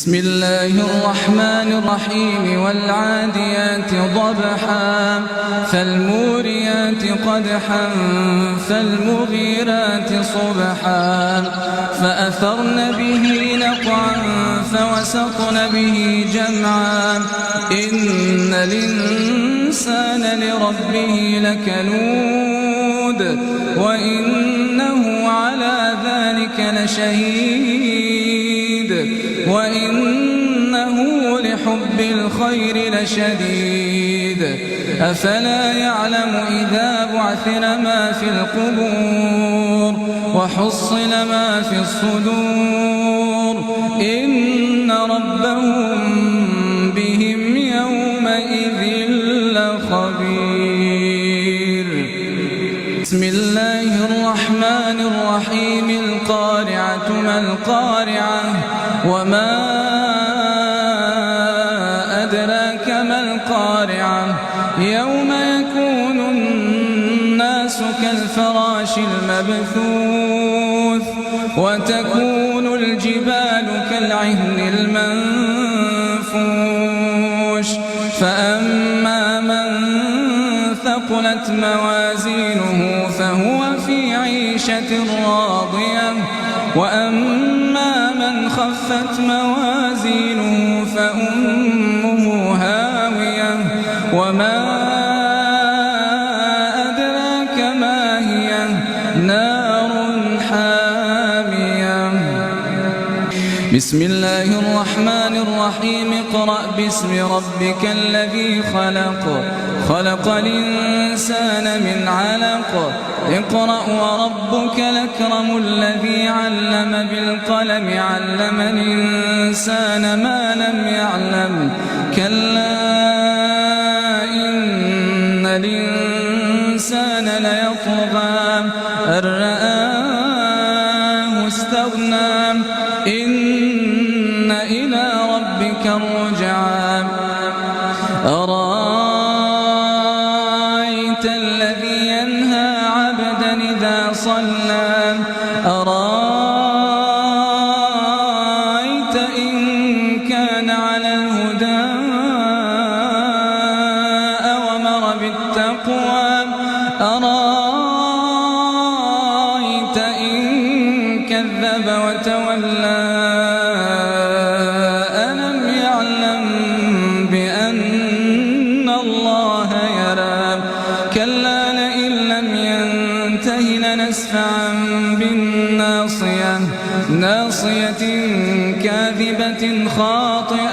بسم الله الرحمن الرحيم والعاديات ضبحا فالموريات قدحا فالمغيرات صبحا فأثرن به نقعا فوسطن به جمعا إن الإنسان لربه لكنود وإنه على ذلك لشهيد وإنه لحب الخير لشديد أفلا يعلم إذا بعثر ما في القبور وحصل ما في الصدور إن ربهم بهم يومئذ لخبير. بسم الله الرحمن الرحيم القارعة ما القارعة وما أدراك ما القارعة يوم يكون الناس كالفراش المبثوث وتكون الجبال كالعهن المنفوش فأما من ثقلت موازينه فهو في عيشة راضية وأما من خفت موازينه فأمه هاوية وما أدراك ما هي نار حامية. بسم الله الرحمن الرحيم اقرأ باسم ربك الذي خلق خلق الإنسان من علق اقرأ وربك الأكرم الذي علم بالقلم علم الإنسان ما لم يعلم كلا إن الإنسان ليطغى أن رآه استغنى إن إلى ربك الرجعى أرأيت الذي ينهى عبدا إذا صلى أرأيت إن كان على الهدى أومر بالتقوى أرأيت إن كذب وتولى ألم يعلم بأن الله يرى كلا لئن لم ينته لنسفعا بالناصية ناصية كاذبة خاطئة